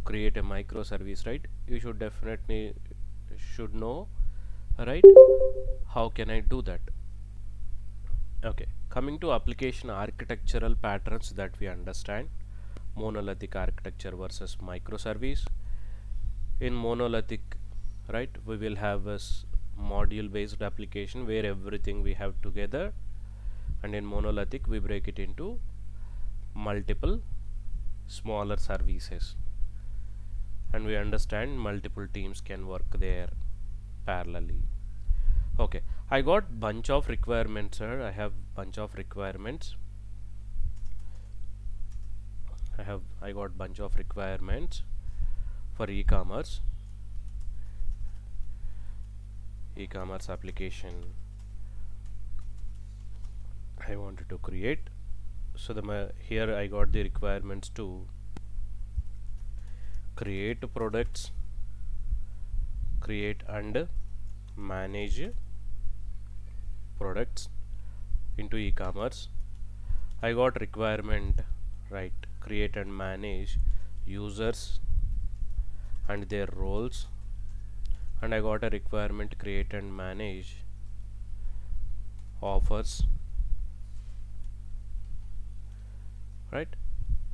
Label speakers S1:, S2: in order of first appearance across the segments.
S1: create a microservice, right? You should definitely should know, right? How can I do that? Okay, coming to application architectural patterns that we understand, monolithic architecture versus microservice. In monolithic, right, we will have a module based application where everything we have together, and in monolithic we break it into multiple smaller services, and we understand multiple teams can work there parallelly. Okay, I got bunch of requirements, sir. I have bunch of requirements. I got bunch of requirements for e-commerce application I wanted to create. So here I got the requirements to create products, create and manage products into e-commerce. I got requirement, right, create and manage users and their roles, and I got a requirement create and manage offers, right,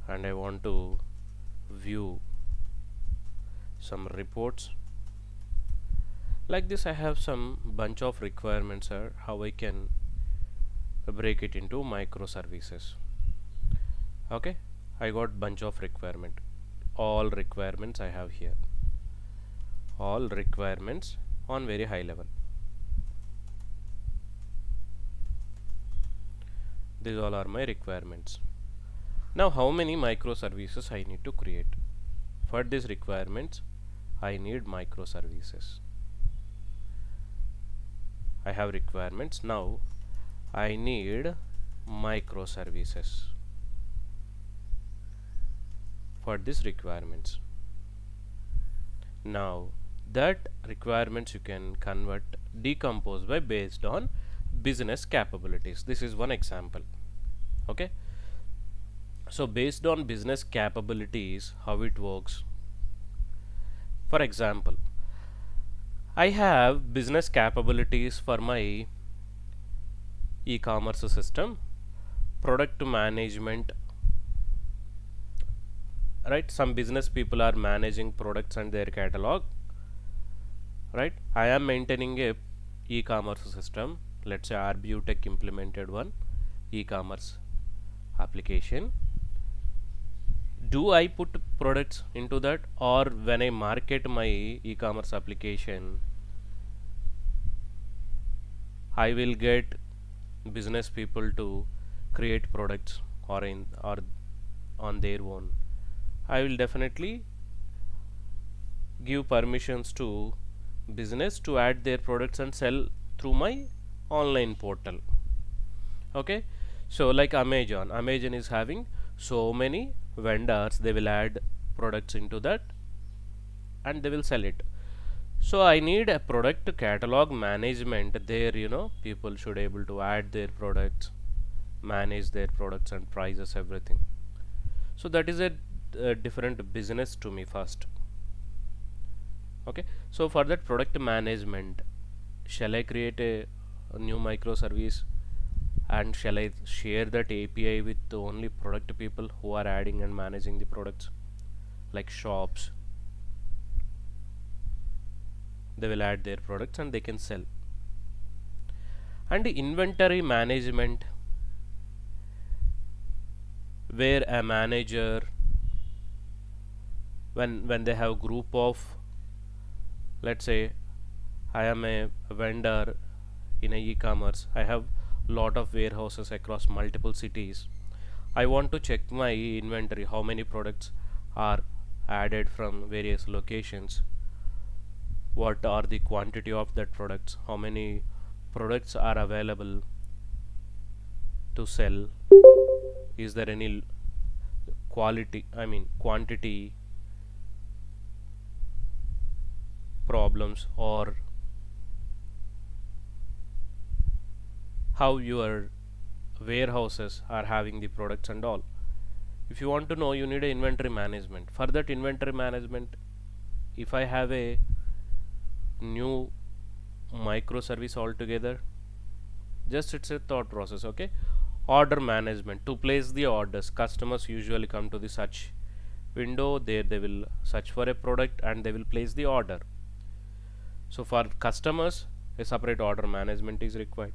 S1: and I want to view some reports. Like this I have some bunch of requirements are how I can break it into microservices. Okay, I got bunch of requirement, all requirements I have here, all requirements on very high level. These all are my requirements. Now how many microservices I need to create? For these requirements I need microservices. I have requirements. Now I need microservices for these requirements. Now that requirements you can convert, decompose by based on business capabilities. This is one example. Okay, so based on business capabilities, how it works. For example, I have business capabilities for my e-commerce system, product management, right? Some business people are managing products and their catalog, right? I am maintaining a e-commerce system, let's say Arbutech implemented one e-commerce application. Do I put products into that, or when I market my e-commerce application I will get business people to create products or on their own? I will definitely give permissions to business to add their products and sell through my online portal. Okay, so like Amazon is having so many vendors, they will add products into that and they will sell it. So I need a product catalog management there, people should able to add their products, manage their products and prices, everything. So that is a different business to me first. Okay, so for that product management, shall I create a new microservice, and shall I share that API with only product people who are adding and managing the products, like shops? They will add their products and they can sell. And the inventory management, where a manager, when they have group of, let's say I am a vendor in a e-commerce, I have lot of warehouses across multiple cities. I want to check my inventory, how many products are added from various locations, what are the quantity of that products, how many products are available to sell, is there any quantity problems, or how your warehouses are having the products and all. If you want to know, you need a inventory management. For that inventory management, if I have a new microservice altogether, just it's a thought process. Okay, order management, to place the orders. Customers usually come to the search window, there they will search for a product and they will place the order. So for customers, a separate order management is required.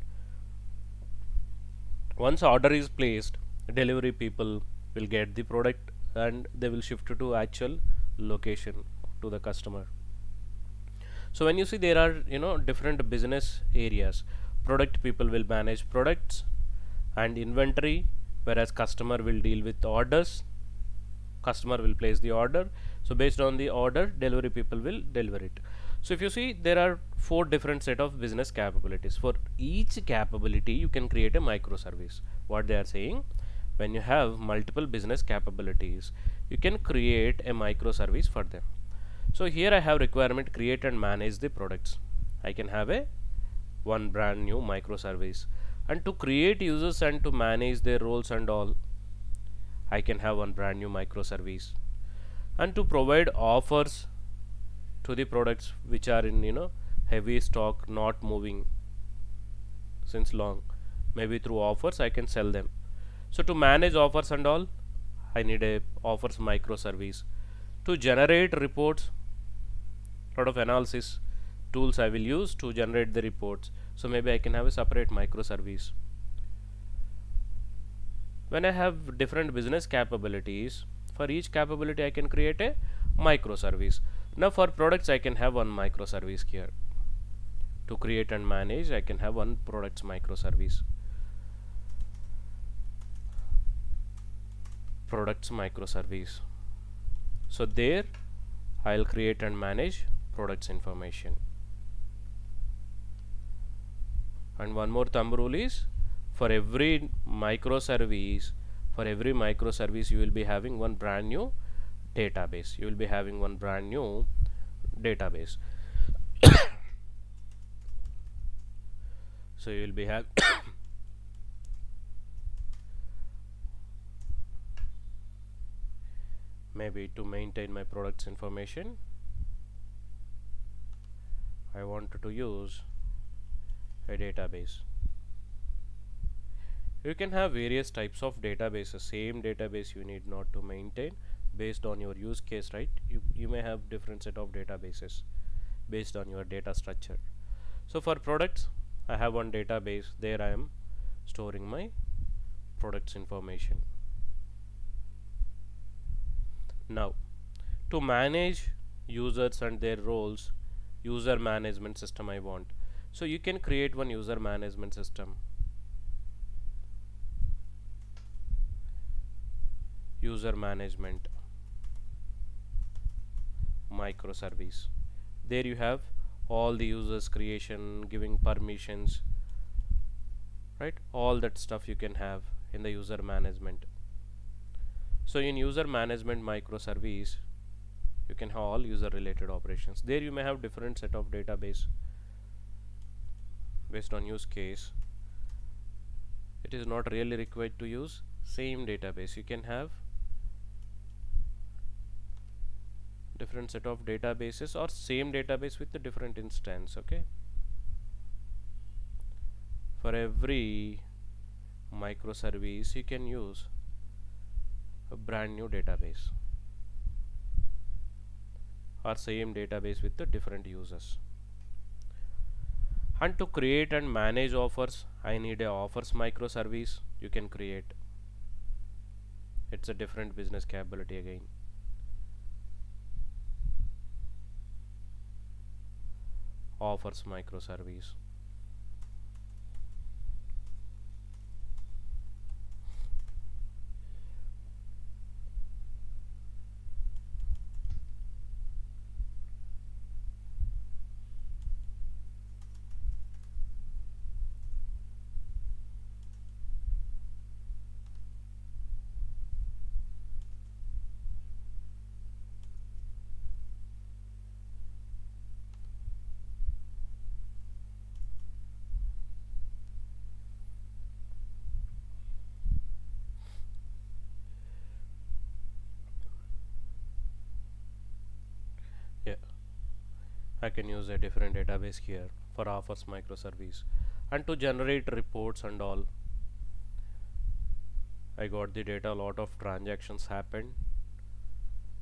S1: Once order is placed, delivery people will get the product and they will shift to actual location to the customer. So when you see, there are different business areas. Product people will manage products and inventory, whereas customer will deal with orders. Customer will place the order, so based on the order, delivery people will deliver it. So if you see, there are four different set of business capabilities. For each capability you can create a microservice. What they are saying, when you have multiple business capabilities, you can create a microservice for them. So here I have requirement create and manage the products. I can have a one brand new microservice, and to create users and to manage their roles and all, I can have one brand new microservice. And to provide offers to the products which are in heavy stock, not moving since long, maybe through offers I can sell them. So to manage offers and all, I need a offers microservice. To generate reports, lot of analysis tools I will use to generate the reports, so maybe I can have a separate microservice. When I have different business capabilities, for each capability I can create a microservice. Now for products I can have one microservice here. To create and manage, I can have one products microservice. Products microservice. So there I'll create and manage products information. And one more thumb rule is, for every microservice, you will be having one brand new database. You will be having one brand new database. So you will be have maybe to maintain my products information, I wanted to use a database. You can have various types of databases. Same database you need not to maintain based on your use case, right? You may have different set of databases based on your data structure. So for products, I have one database. There I am storing my products information. Now to manage users and their roles, user management system I want. So you can create one user management system. User management microservice. There you have all the users creation, giving permissions, right? All that stuff you can have in the user management. So in user management microservice, you can have all user related operations. There you may have different set of database based on use case. It is not really required to use same database. You can have different set of databases or same database with a different instance. Okay, for every microservice you can use a brand new database or same database with the different users. And to create and manage offers, I need a offers microservice. You can create, it's a different business capability again. Offers microservice. I can use a different database here for offers microservice, and to generate reports and all. I got the data, a lot of transactions happened,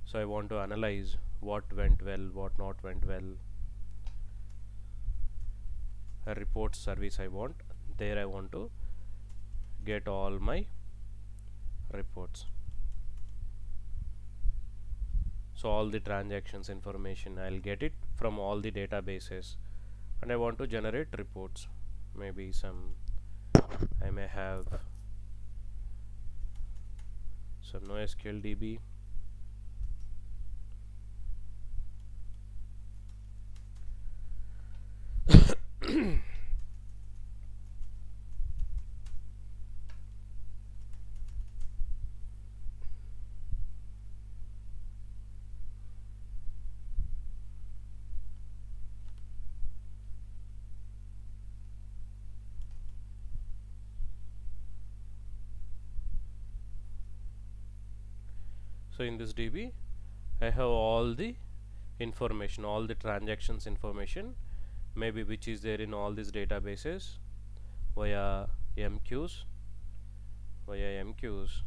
S1: so I want to analyze what went well, what not went well. A report service I want, there I want to get all my reports. So all the transactions information I'll get it from all the databases, and I want to generate reports. Maybe some, I may have some NoSQL DB. So in this DB I have all the information, all the transactions information, maybe which is there in all these databases via MQs, via MQs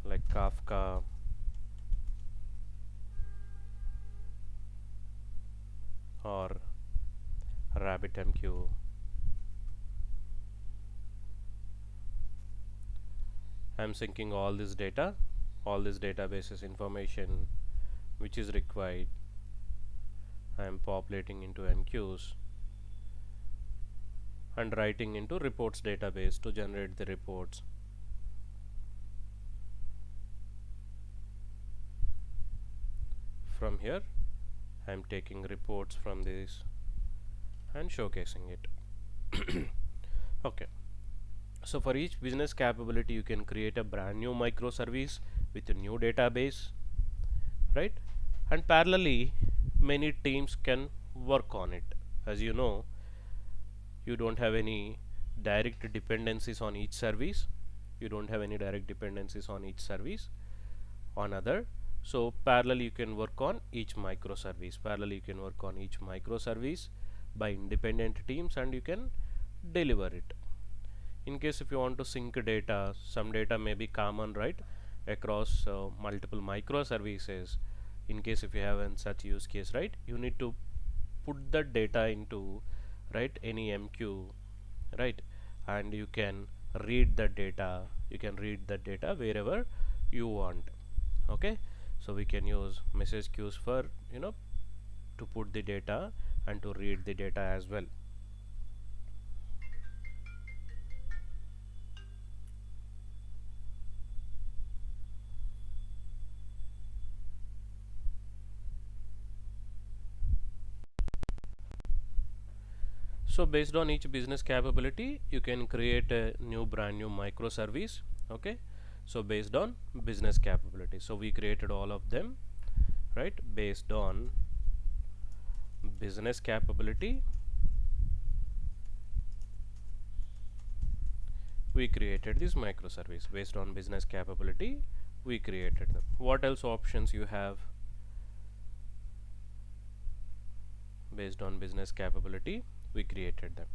S1: like Kafka, or RabbitMQ. I'm syncing all this data, all this databases information which is required. I'm populating into MQs and writing into reports database to generate the reports. From here I'm taking reports from this and showcasing it. Okay, so for each business capability you can create a brand new microservice with a new database, right? And parallelly many teams can work on it. As you know, you don't have any direct dependencies on each service, you don't have any direct dependencies on each service on other. So parallel you can work on each microservice, parallel you can work on each microservice by independent teams, and you can deliver it. In case if you want to sync data, some data may be common, right, across multiple microservices. In case if you have in such use case, right, you need to put the data into, right, any MQ, right, and you can read the data, you can read the data wherever you want. Okay, so we can use message queues for, to put the data and to read the data as well. So based on each business capability you can create a new brand new microservice. Okay, so based on business capability, so we created all of them, right? Based on business capability we created this microservice. Based on business capability we created them. What else options you have? Based on business capability we created them.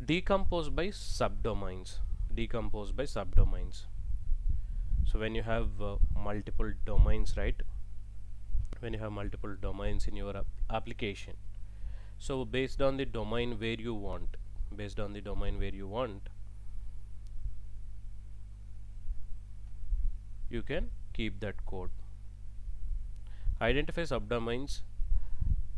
S1: Decompose by subdomains. Decompose by subdomains. So when you have multiple domains, right, when you have multiple domains in your application, so based on the domain where you want, based on the domain where you want, you can keep that code. Identify subdomains.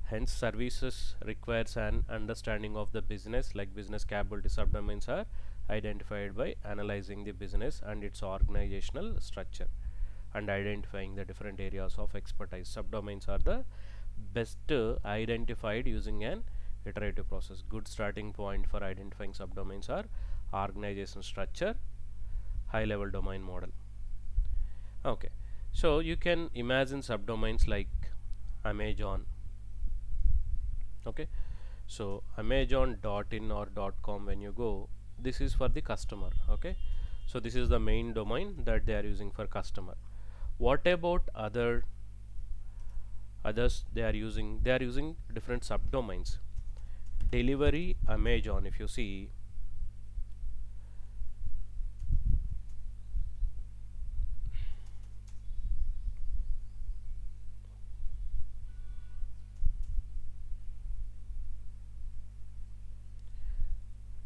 S1: Hence services requires an understanding of the business, like business capability subdomains are identified by analyzing the business and its organizational structure and identifying the different areas of expertise. Subdomains are the best identified using an iterative process. Good starting point for identifying subdomains are organization structure, high level domain model. Okay, so you can imagine subdomains like Amazon. Okay, so amazon.in or .com, when you go, this is for the customer. Okay, so this is the main domain that they are using for customer. What about other others they are using different subdomains. Delivery Amazon, if you see,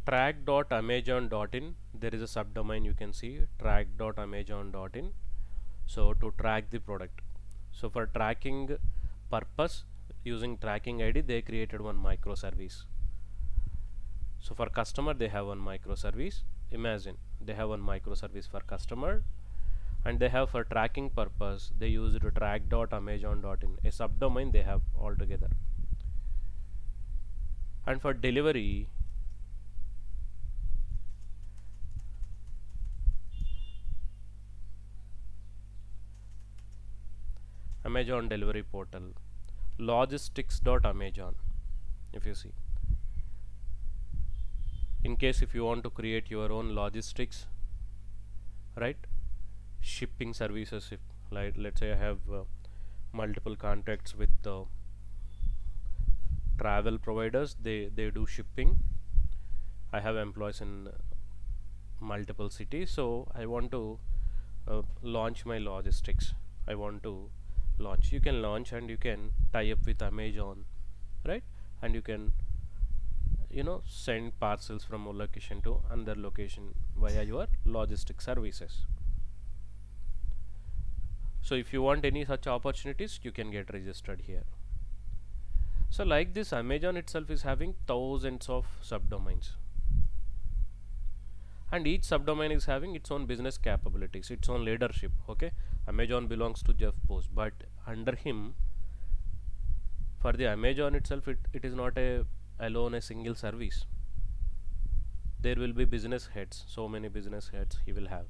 S1: track.amazon.in, there is a subdomain, you can see track.amazon.in. So to track the product, so for tracking purpose, using tracking ID, they created one microservice. So for customer they have one microservice. Imagine they have one microservice for customer, and they have for tracking purpose they use track.amazon.in, a subdomain they have altogether. And for delivery, Amazon delivery portal, logistics.amazon, if you see, in case if you want to create your own logistics, right, shipping services, if like let's say I have multiple contacts with travel providers, they do shipping. I have employees in multiple cities, so I want to launch my logistics. I want to launch, you can launch and you can tie up with Amazon, right, and you can send parcels from one location to another location via your logistic services. So if you want any such opportunities, you can get registered here. So like this, Amazon itself is having thousands of subdomains, and each subdomain is having its own business capabilities, its own leadership. Okay, Amazon belongs to Jeff Bezos, but under him, for the Amazon itself, it is not a alone a single service. There will be business heads, so many business heads he will have.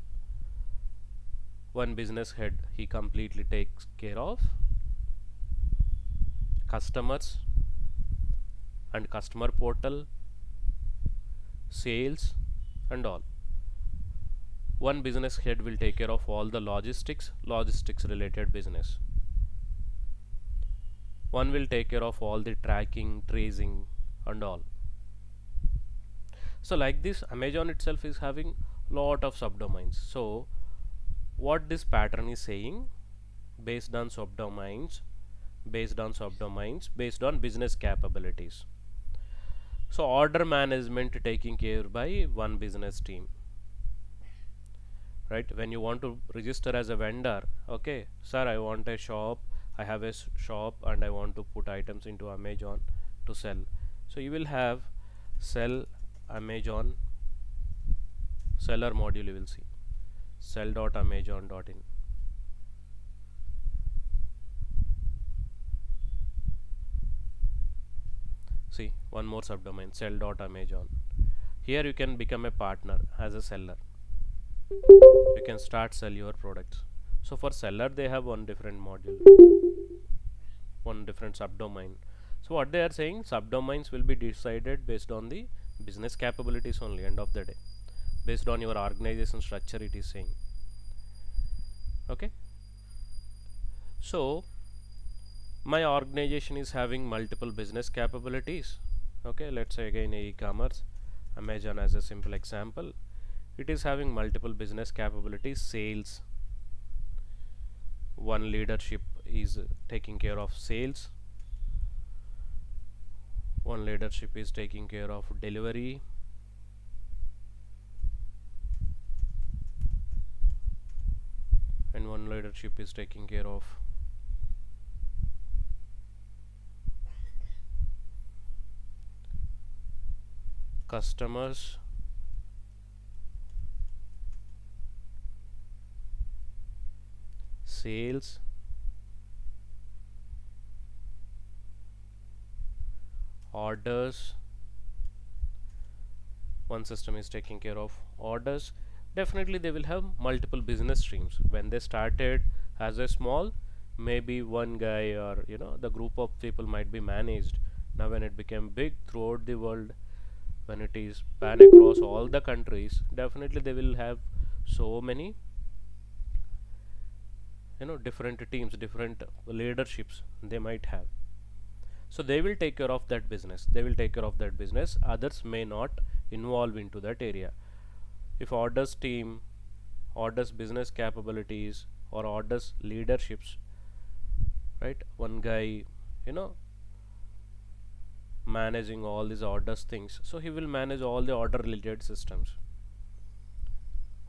S1: One business head, he completely takes care of customers and customer portal, sales, and all. One business head will take care of all the logistics related business. One will take care of all the tracking, tracing, and all. So like this, Amazon itself is having lot of subdomains. So what this pattern is saying, based on subdomains, based on business capabilities. So order management taking care by one business team, right? When you want to register as a vendor, okay, sir, I want a shop, I have a shop and I want to put items into Amazon to sell. So you will have sell Amazon seller module, you will see sell.amazon.in. See, one more subdomain, sell.amazon. Here you can become a partner as a seller, you can start sell your products. So for seller they have one different module, one different subdomain. So what they are saying, subdomains will be decided based on the business capabilities only, end of the day, based on your organization structure, it is saying. Okay, so my organization is having multiple business capabilities. Okay, let's say again e-commerce, Amazon as a simple example, it is having multiple business capabilities. Sales, one leadership is taking care of sales, one leadership is taking care of delivery, and one leadership is taking care of customers, sales, orders. One system is taking care of orders. Definitely they will have multiple business streams. When they started as a small, maybe one guy or the group of people might be managed. Now when it became big throughout the world, when it is pan across all the countries, definitely they will have so many different teams, different leaderships they might have. So they will take care of that business, others may not involve into that area. If orders team, orders business capabilities, or orders leaderships, right, one guy you know managing all these orders things, so he will manage all the order related systems.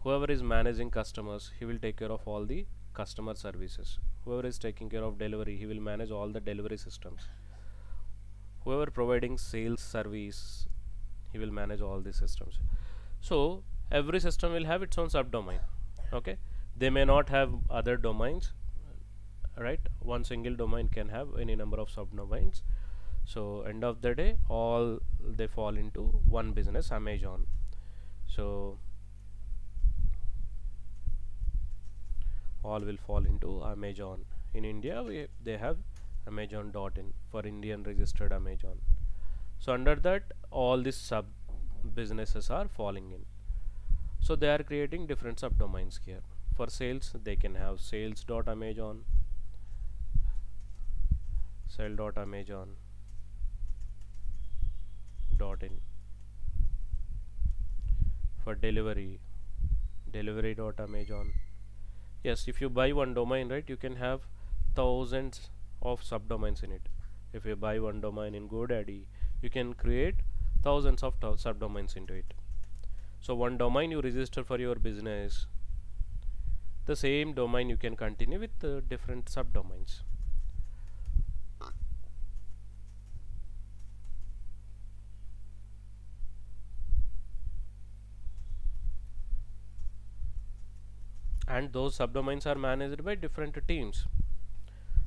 S1: Whoever is managing customers, he will take care of all the customer services. Whoever is taking care of delivery, he will manage all the delivery systems. Whoever providing sales service, he will manage all the systems. So every system will have its own subdomain. Okay, they may not have other domains, right? One single domain can have any number of subdomains. So end of the day, all they fall into one business, Amazon. So all will fall into Amazon. In India, they have Amazon.in for Indian registered Amazon. So under that, all these sub businesses are falling in. So they are creating different subdomains here. For sales, they can have sales.amazon, sell.amazon.in. For delivery, delivery.amazon. Yes, if you buy one domain, right, you can have thousands of subdomains in it. If you buy one domain in GoDaddy, you can create thousands of subdomains into it. So one domain you register for your business, the same domain you can continue with different subdomains. And those subdomains are managed by different teams.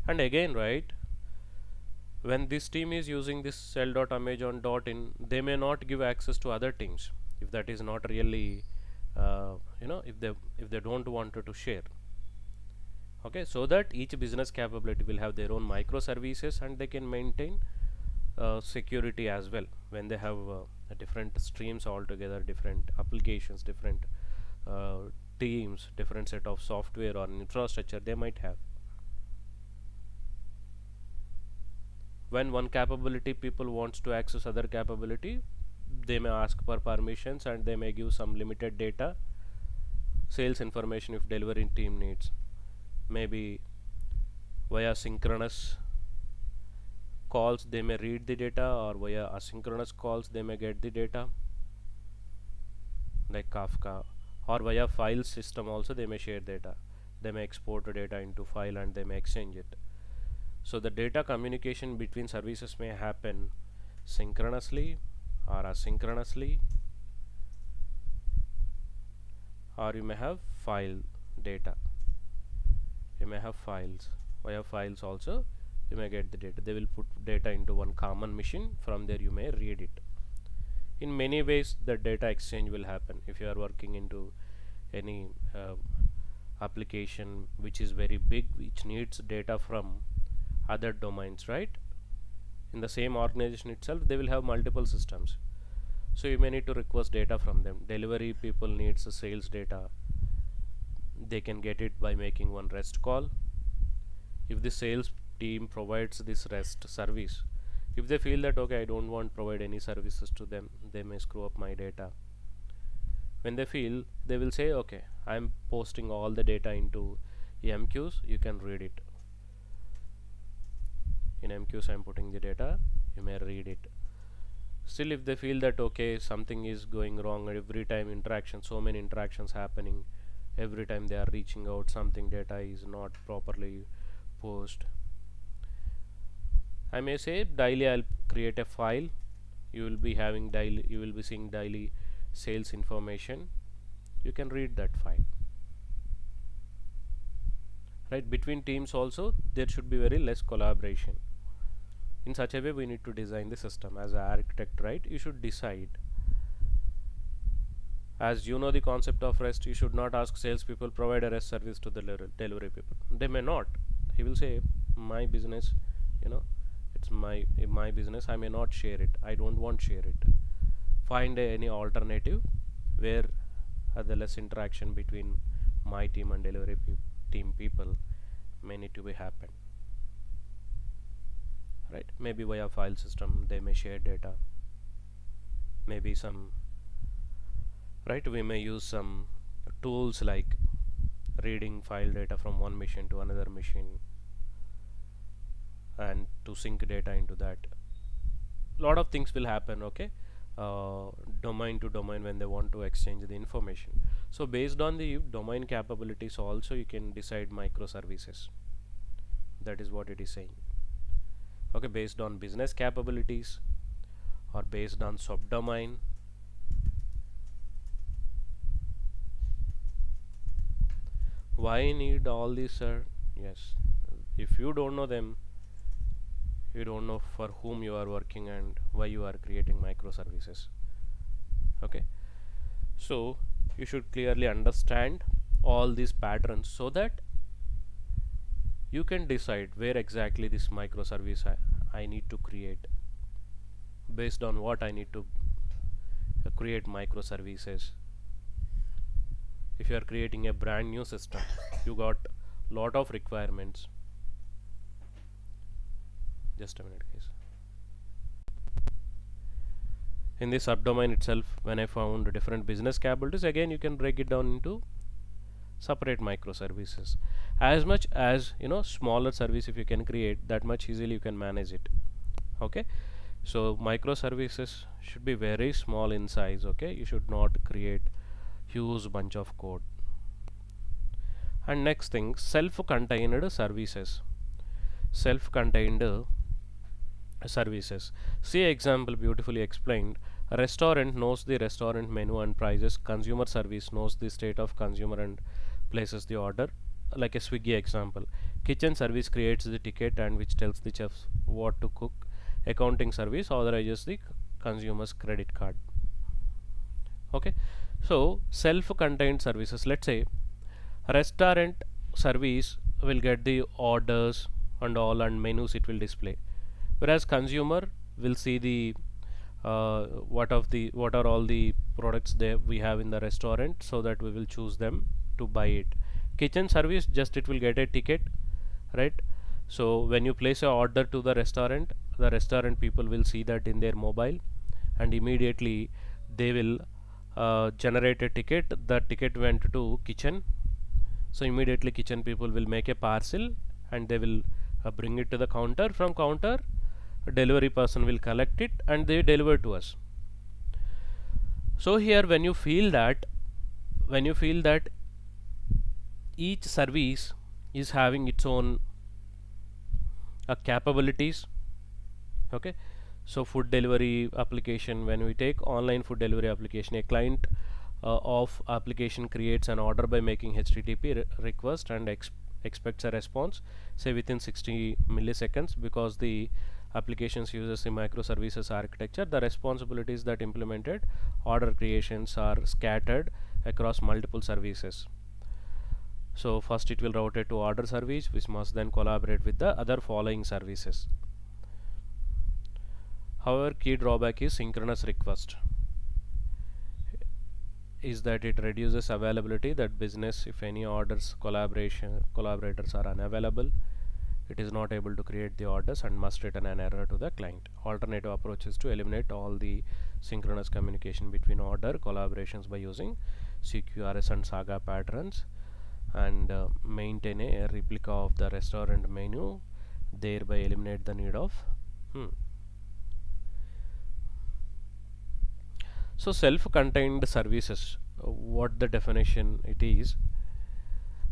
S1: And again, right, when this team is using this sell.amazon.in, they may not give access to other teams if that is not really if they don't want to share. Okay, so that each business capability will have their own microservices, and they can maintain security as well when they have different streams altogether, different applications, different uh, teams, different set of software or infrastructure they might have. When one capability people wants to access other capability, they may ask for permissions, and they may give some limited data, sales information if delivery team needs, maybe via synchronous calls they may read the data, or via asynchronous calls they may get the data, like Kafka, or via file system also they may share data. They may export the data into file and they may exchange it. So the data communication between services may happen synchronously or asynchronously, or you may have file data. You may have files. Via files also you may get the data. They will put data into one common machine. From there you may read it. In many ways the data exchange will happen. If you are working into any application which is very big, which needs data from other domains, right? In the same organization itself, they will have multiple systems. So you may need to request data from them. Delivery people needs sales data. They can get it by making one REST call. If the sales team provides this REST service, if they feel that okay, I don't want to provide any services to them, they may screw up my data. When they feel, they will say okay, I'm posting all the data into MQs, you can read it. In MQs I'm putting the data, you may read it. Still, if they feel that okay, something is going wrong, every time interaction, so many interactions happening, every time they are reaching out, something data is not properly posted, I may say daily I'll create a file. You will be having daily, you will be seeing daily sales information. You can read that file. Right, between teams also there should be very less collaboration. In such a way we need to design the system. As an architect, right, you should decide. As you know the concept of REST, you should not ask salespeople provide a REST service to the delivery people. They may not. He will say my business, you know, it's my business, I may not share it, I don't want to share it. Find any alternative where the less interaction between my team and delivery team people, may need to be happen, right? Maybe via file system they may share data, maybe some, right, we may use some tools like reading file data from one machine to another machine and to sync data into that. Lot of things will happen, okay, uh, domain to domain when they want to exchange the information. So based on the domain capabilities also you can decide microservices. That is what it is saying. Okay, based on business capabilities or based on subdomain. Why need all these, sir? Yes, if you don't know them, you don't know for whom you are working and why you are creating microservices. Okay, so you should clearly understand all these patterns so that you can decide where exactly this microservice I need to create, based on what I need to create microservices. If you are creating a brand new system, you got lot of requirements. Just a minute, guys. In this subdomain itself, when I found different business capabilities, again you can break it down into separate microservices. As much as smaller service if you can create, that much easily you can manage it. Okay, so microservices should be very small in size. Okay, you should not create huge bunch of code. And next thing, self-contained services. Self-contained services. See example beautifully explained. A restaurant knows the restaurant menu and prices. Consumer service knows the state of consumer and places the order. Like a Swiggy example. Kitchen service creates the ticket and which tells the chefs what to cook. Accounting service authorizes the consumer's credit card. Okay, so self-contained services. Let's say restaurant service will get the orders and all and menus it will display, whereas consumer will see the what are all the products there we have in the restaurant, so that we will choose them to buy it. Kitchen service, just it will get a ticket, right? So when you place a order to the restaurant people will see that in their mobile, and immediately they will generate a ticket. The ticket went to kitchen, so immediately kitchen people will make a parcel and they will bring it to the counter. From counter, a delivery person will collect it and they deliver to us. So here when you feel that each service is having its own capabilities. Okay, so food delivery application, when we take online food delivery application, a client of application creates an order by making http request and expects a response, say within 60 milliseconds. Because the applications uses the microservices architecture, the responsibilities that implemented order creations are scattered across multiple services. So first it will route it to order service, which must then collaborate with the other following services. However, key drawback is synchronous request, is that it reduces availability. That business, if any orders collaborators are unavailable, it is not able to create the orders and must return an error to the client. Alternative approach is to eliminate all the synchronous communication between order collaborations by using CQRS and Saga patterns, and maintain a replica of the restaurant menu, thereby eliminate the need of So self-contained services, what the definition it is: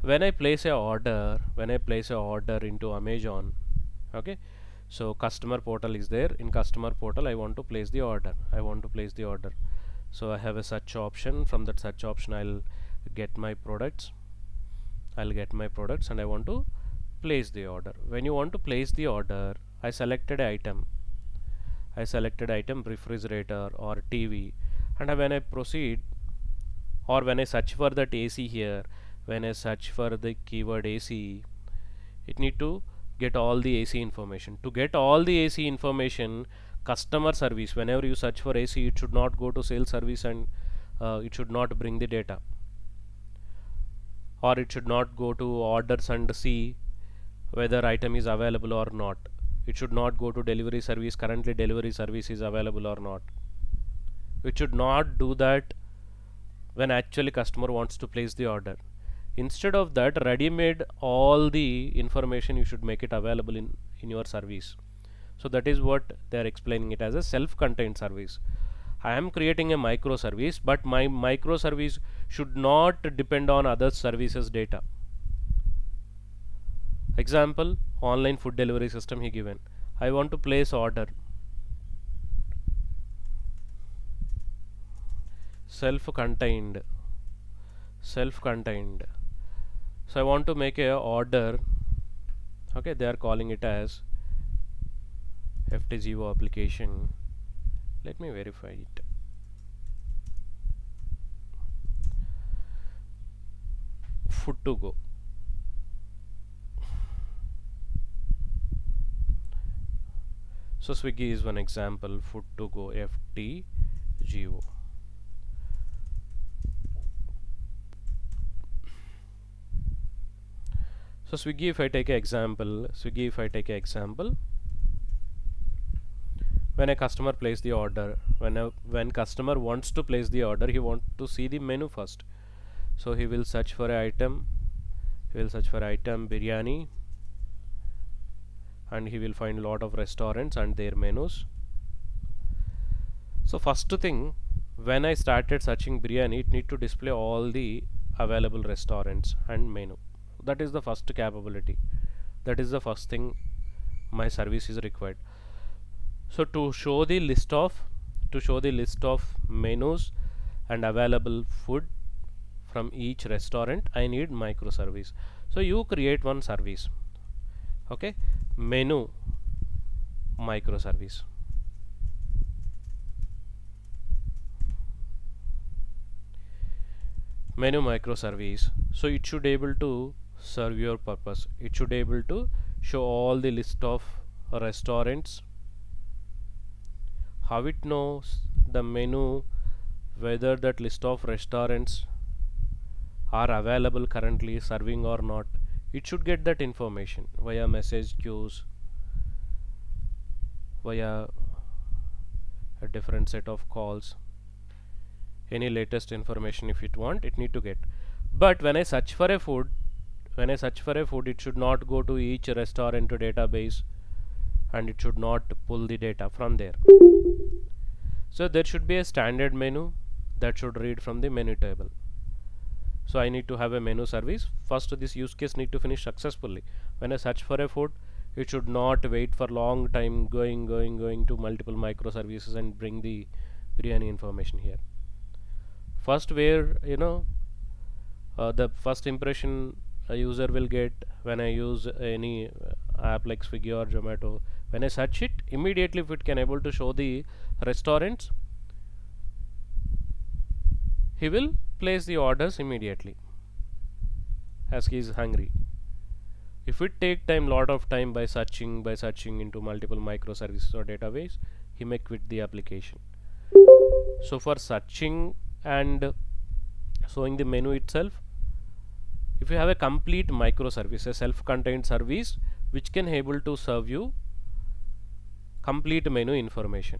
S1: when I place a order into Amazon, okay, so customer portal is there. In customer portal I want to place the order. So I have a search option. From that search option I'll get my products and I want to place the order. When you want to place the order, I selected item refrigerator or TV, and when I proceed, or when I search for that AC here, when I search for the keyword AC, it need to get all the AC information. To get all the AC information, customer service, whenever you search for AC, it should not go to sales service and it should not bring the data, or it should not go to orders and see whether item is available or not. It should not go to delivery service, currently delivery service is available or not. It should not do that when actually customer wants to place the order. Instead of that, ready made all the information you should make it available in your service. So that is what they are explaining it as a self-contained service. I am creating a microservice, but my microservice should not depend on other services data. Example, online food delivery system he given. I want to place order. Self-contained. Self-contained. So I want to make a order. Okay, they are calling it as FTGO application. Let me verify it. Food to go. So Swiggy is one example. Food to go, FTGO. So Swiggy, if I take an example, when a customer place the order, when customer wants to place the order, he wants to see the menu first. So he will search for an item. He will search for item biryani, and he will find a lot of restaurants and their menus. So first thing, when I started searching biryani, it need to display all the available restaurants and menu. That is the first capability. That is the first thing my service is required. So to show the list of menus and available food from each restaurant, I need microservice. So you create one service. Okay, menu microservice. Menu microservice. So it should able to serve your purpose. It should able to show all the list of restaurants. How it knows the menu, whether that list of restaurants are available currently serving or not. It should get that information via message queues, via a different set of calls. Any latest information if it want, it need to get. But when I search for a food, it should not go to each restaurant to database, and it should not pull the data from there. So there should be a standard menu that should read from the menu table. So I need to have a menu service. First, this use case need to finish successfully. When I search for a food, it should not wait for long time going to multiple microservices and bring the biryani information here. First, where the first impression a user will get when I use any app like Swiggy or Zomato, when I search it, immediately if it can able to show the restaurants, he will place the orders immediately as he is hungry. If it take time, lot of time by searching into multiple microservices or database, he may quit the application. So for searching and showing the menu itself, if you have a complete microservice, a self-contained service which can able to serve you complete menu information.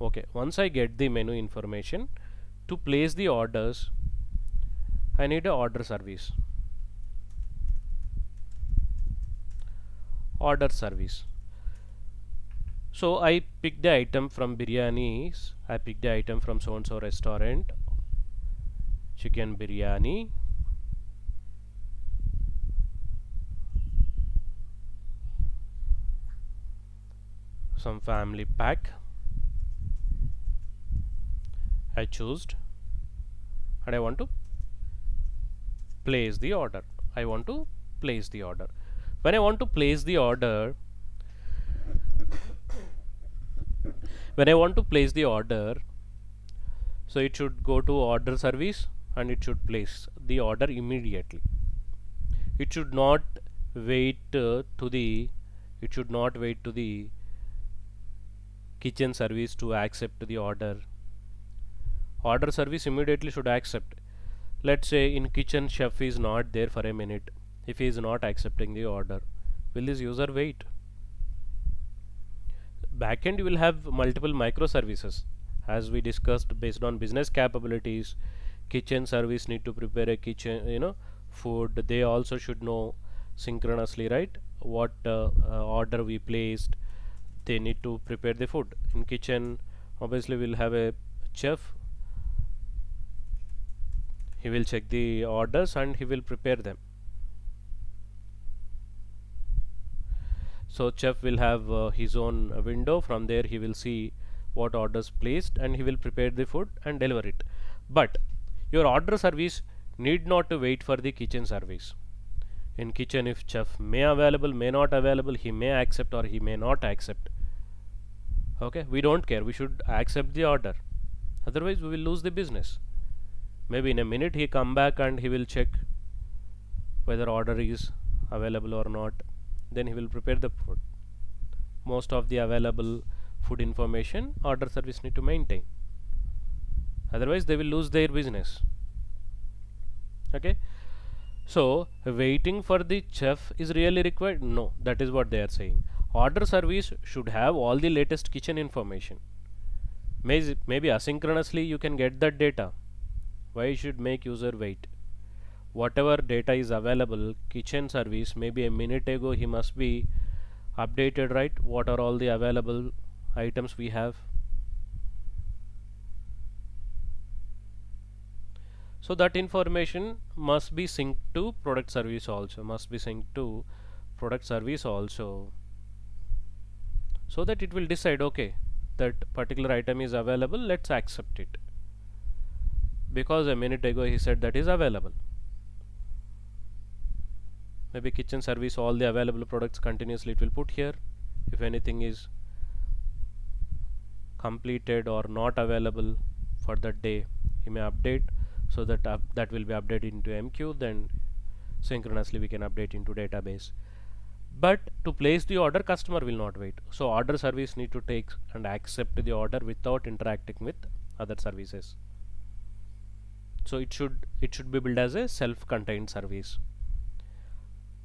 S1: Okay, once I get the menu information, to place the orders, I need a order service. Order service. So I picked the item from biryanis. I picked the item from so and so restaurant. Chicken biryani. Some family pack. I choose, and I want to place the order. When I want to place the order, so it should go to order service and it should place the order immediately. It should not wait to the kitchen service to accept the order. Order service immediately should accept. Let's say in kitchen chef is not there for a minute. If he is not accepting the order, Will this user wait? Backend you will have multiple microservices, as we discussed, based on business capabilities. Kitchen service need to prepare a kitchen, food. They also should know synchronously, right, what order we placed. They need to prepare the food in kitchen. Obviously we'll have a chef. He will check the orders and he will prepare them. So chef will have his own window. From there he will see what orders placed and he will prepare the food and deliver it. But your order service need not to wait for the kitchen service. In kitchen, if chef may available, may not available, he may accept or he may not accept. Okay, we don't care, we should accept the order, otherwise we will lose the business. Maybe in a minute he come back and he will check whether order is available or not, then he will prepare the food. Most of the available food information order service need to maintain, otherwise they will lose their business. Okay, so waiting for the chef is really required? No, that is what they are saying. Order service should have all the latest kitchen information. Maybe asynchronously you can get that data. Why you should make user wait? Whatever data is available, kitchen service, maybe a minute ago he must be updated, right? What are all the available items we have? So that information must be synced to product service also, so that it will decide, okay, that particular item is available, let's accept it, because a minute ago he said that is available. Maybe kitchen service, all the available products continuously it will put here. If anything is completed or not available for that day, he may update, so that that will be updated into MQ, then synchronously we can update into database. But to place the order, customer will not wait, so order service need to take and accept the order without interacting with other services. So it should be built as a self-contained service.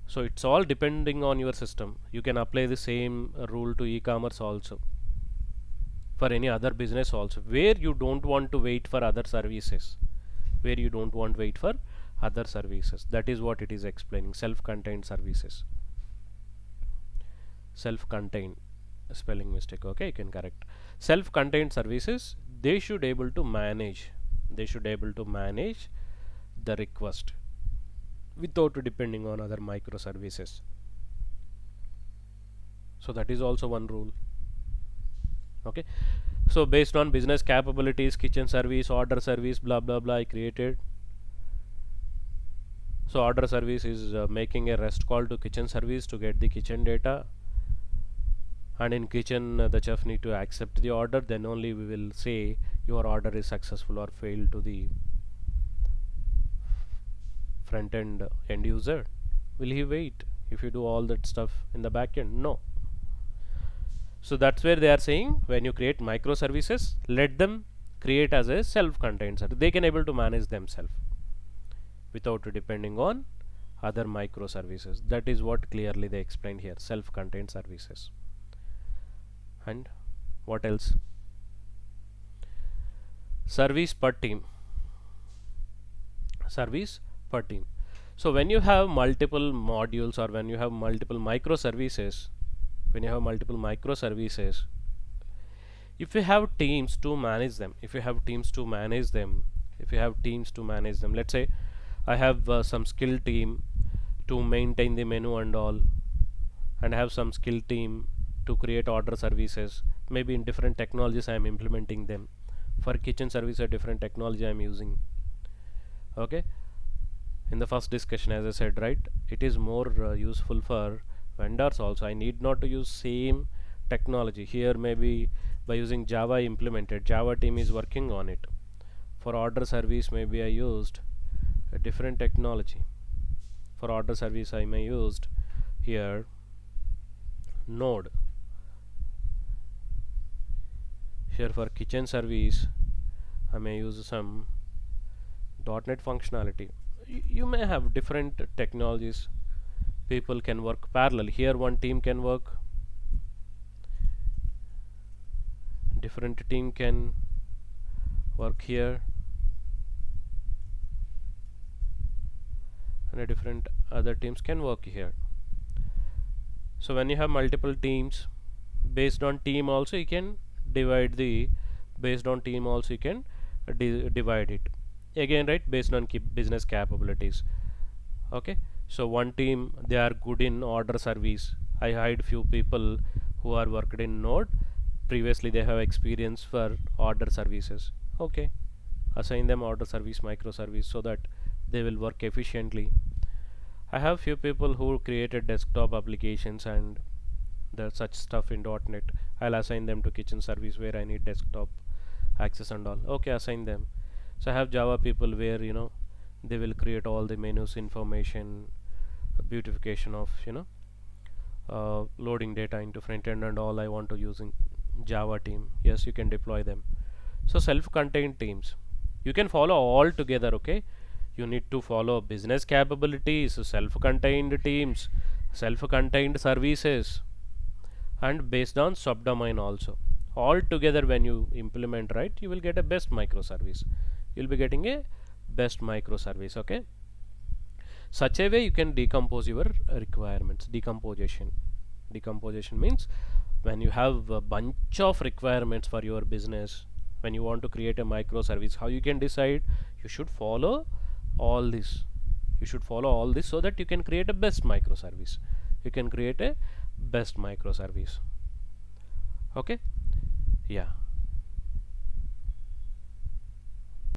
S1: So it's all depending on your system. You can apply the same rule to e-commerce also, for any other business also, where you don't want to wait for other services, that is what it is explaining. Self-contained services, self-contained, spelling mistake, okay, you can correct. Self-contained services, they should able to manage the request without depending on other microservices. So that is also one rule. Okay, so based on business capabilities, kitchen service, order service, blah blah blah, I created. So order service is making a REST call to kitchen service to get the kitchen data, and in kitchen the chef need to accept the order, then only we will say your order is successful or failed to the front end user. Will he wait if you do all that stuff in the back end? No. So that's where they are saying, when you create microservices, let them create as a self-contained service. They can able to manage themselves without depending on other microservices. That is what clearly they explained here, self-contained services. And what else? Service per team. So when you have multiple modules, or when you have multiple microservices, if you have teams to manage them, let's say I have some skill team to maintain the menu and all, and have some skill team to create order services. Maybe in different technologies I am implementing them. For kitchen service, a different technology I am using. Okay, in the first discussion, as I said, right, it is more useful for vendors also. I need not to use same technology here. Maybe by using Java, I implemented, Java team is working on it. For order service, maybe I used a different technology. For order service, I may used here Node. Here for kitchen service, I may use some .NET functionality. You may have different technologies. people can work parallel. Here one team can work, different team can work here, and a different other teams can work here. So when you have multiple teams, based on team also you can divide the, based on team also you can divide it again, right, based on business capabilities. Okay, so one team they are good in order service. I hired few people who are worked in node, previously they have experience for order services. Okay, assign them order service microservice so that they will work efficiently. I have few people who created desktop applications and the such stuff in .NET. I'll assign them to kitchen service where I need desktop access and all. Okay, assign them. So I have Java people where they will create all the menus information, beautification of loading data into front end and all. I want to using Java team. Yes, you can deploy them. So self-contained teams, you can follow all together. Okay, you need to follow business capabilities, self-contained teams, self-contained services, and based on subdomain also. All together when you implement, right, you will get a best microservice. You'll be getting a best microservice. Okay, such a way you can decompose your requirements. Decomposition means when you have a bunch of requirements for your business, when you want to create a microservice, how you can decide? You should follow all this. You should follow all this so that you can create a best microservice. You can create a best microservice. Okay, yeah.